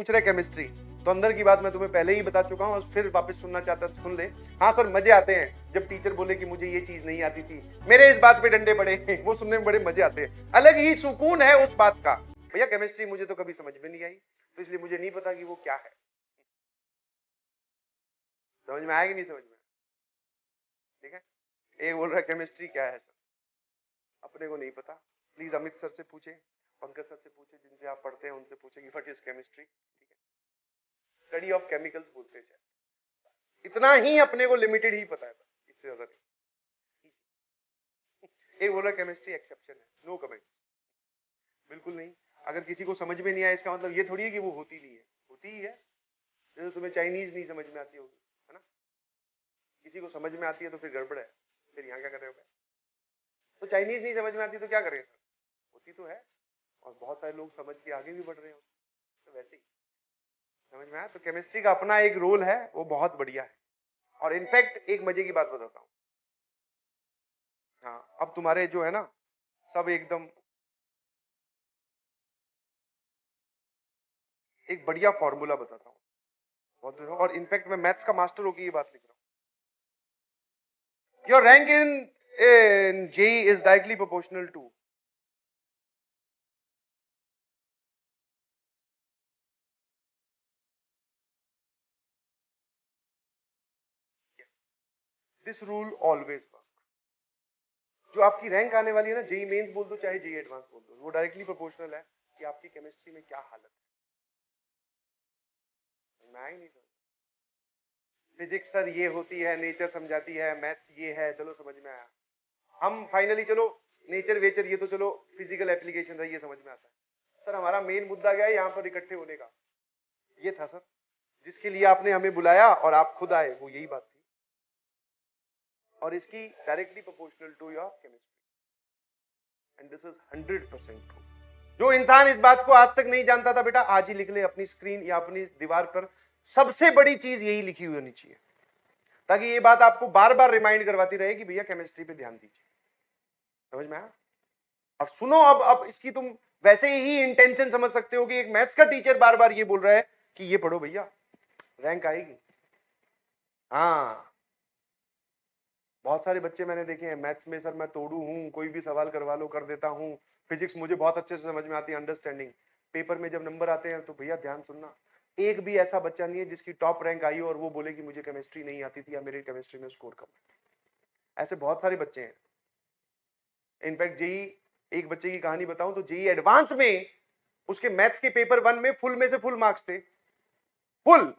पूछ रहे केमिस्ट्री, तो अंदर की बात मैं तुम्हें पहले ही बता चुका हूं, और फिर वापस सुनना चाहता तो सुन ले। हाँ सर, मजे आते हैं जब टीचर बोले कि मुझे ये चीज नहीं आती थी, मेरे इस बात पे डंडे पड़े, वो सुनने में बड़े मजे आते हैं, अलग ही सुकून है उस बात का। भैया केमिस्ट्री मुझे तो कभी समझ में नहीं आई, तो इसलिए मुझे नहीं पता कि वो क्या है। समझ में आएगी नहीं समझ में? ठीक है। एक बोल रहा है केमिस्ट्री क्या है सर, अपने को नहीं पता, प्लीज अमित सर से पूछे, पंकज सर से पूछे, जिनसे आप पढ़ते हैं उनसे पूछे कि व्हाट इज केमिस्ट्री। ठीक है, स्टडी ऑफ केमिकल्स बोलते हैं शायद। इतना ही अपने को लिमिटेड ही पता है, इससे ज्यादा नहीं। एक बोल रहा केमिस्ट्री एक्सेप्शन है, नो कमेंट, बिल्कुल नहीं। अगर किसी को समझ में नहीं आया इसका मतलब ये थोड़ी है कि वो होती नहीं है, होती ही है। जैसे तुम्हें चाइनीज नहीं समझ में आती होगी, है ना, किसी को समझ में आती है तो फिर गड़बड़ है, फिर यहाँ क्या कर रहे हो? तो चाइनीज नहीं समझ में आती तो क्या करें सर, होती तो है, और बहुत सारे लोग समझ के आगे भी बढ़ रहे हो, तो वैसे ही। समझ में आया? तो केमिस्ट्री का अपना एक रोल है, वो बहुत बढ़िया है। और इनफैक्ट एक मजे की बात बताता हूँ, हाँ अब तुम्हारे जो है ना सब एकदम एक बढ़िया फॉर्मूला बताता हूँ, बहुत, और इनफैक्ट मैं मैथ्स का मास्टर होकर ये बात लिख रहा हूँ। Your rank in JEE is directly proportional to this rule always work. जो आपकी रैंक आने वाली है ना, जेई मेंस बोल दो चाहे जेई एडवांस बोल दो, वो डायरेक्टली प्रोपोर्शनल है कि आपकी केमिस्ट्री में क्या हालत है। मैं ही नहीं समझ, फिजिक्स सर ये होती है, नेचर समझाती है, मैथ्स ये है, चलो समझ में आया। हम फाइनली चलो नेचर वेचर ये तो चलो फिजिकल एप्लीकेशन है, ये समझ में आता है। सर हमारा मेन मुद्दा क्या है यहाँ पर इकट्ठे होने का, ये था सर, जिसके लिए आपने हमें बुलाया और आप खुद आए, वो यही बात थी। और इसकी directly proportional to your chemistry, and this is 100% true. जो इंसान इस बात को आज तक नहीं जानता था, बेटा आज ही लिख ले अपनी स्क्रीन या अपनी दीवार पर, सबसे बड़ी चीज यही लिखी हुई होनी चाहिए, ताकि ये बात आपको बार बार रिमाइंड करवाती रहे कि भैया केमिस्ट्री पे ध्यान दीजिए। समझ में आया? और सुनो, अब इसकी तुम वैसे ही इंटेंशन समझ सकते हो कि एक मैथ्स का टीचर बार बार ये बोल रहा है कि ये पढ़ो भैया, रैंक आएगी। हाँ, बहुत सारे बच्चे मैंने देखे हैं मैथ्स में, सर मैं तोड़ू हूं, कोई भी सवाल करवा लो कर देता हूं, फिजिक्स मुझे बहुत अच्छे से समझ में आती है, अंडरस्टैंडिंग, पेपर में जब नंबर आते हैं तो भैया ध्यान सुनना, एक भी ऐसा बच्चा नहीं है जिसकी टॉप रैंक आई हो और वो बोले कि मुझे केमिस्ट्री नहीं आती थी या मेरी केमिस्ट्री में स्कोर कम। ऐसे बहुत सारे बच्चे हैं। इनफैक्ट जेई, एक बच्चे की कहानी बताऊं तो जेई एडवांस में उसके मैथ्स के पेपर 1 में फुल में से फुल मार्क्स थे, फुल।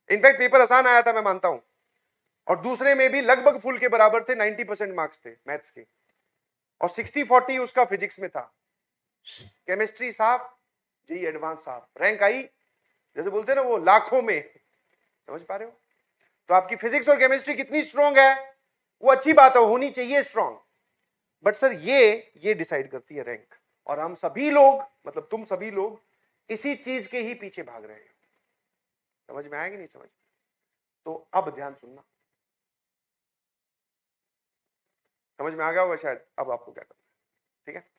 इनफैक्ट पेपर आसान आया था मैं मानता हूं, और दूसरे में भी लगभग फुल के बराबर थे, 90% मार्क्स थे मैथ्स के, और 60-40 उसका फिजिक्स में था। केमिस्ट्री साफ, जेई एडवांस साफ, रैंक आई जैसे बोलते हैं ना वो लाखों में। समझ पा रहे हो? तो आपकी फिजिक्स और केमिस्ट्री कितनी स्ट्रांग है, वो अच्छी बात है, होनी चाहिए स्ट्रांग, बट सर ये डिसाइड करती है रैंक। और हम सभी लोग, मतलब तुम सभी लोग इसी चीज के ही पीछे भाग रहे हैं। समझ में आएगी नहीं समझ? तो अब ध्यान सुनना, समझ में आ गया होगा शायद अब आपको क्या करना है। ठीक है?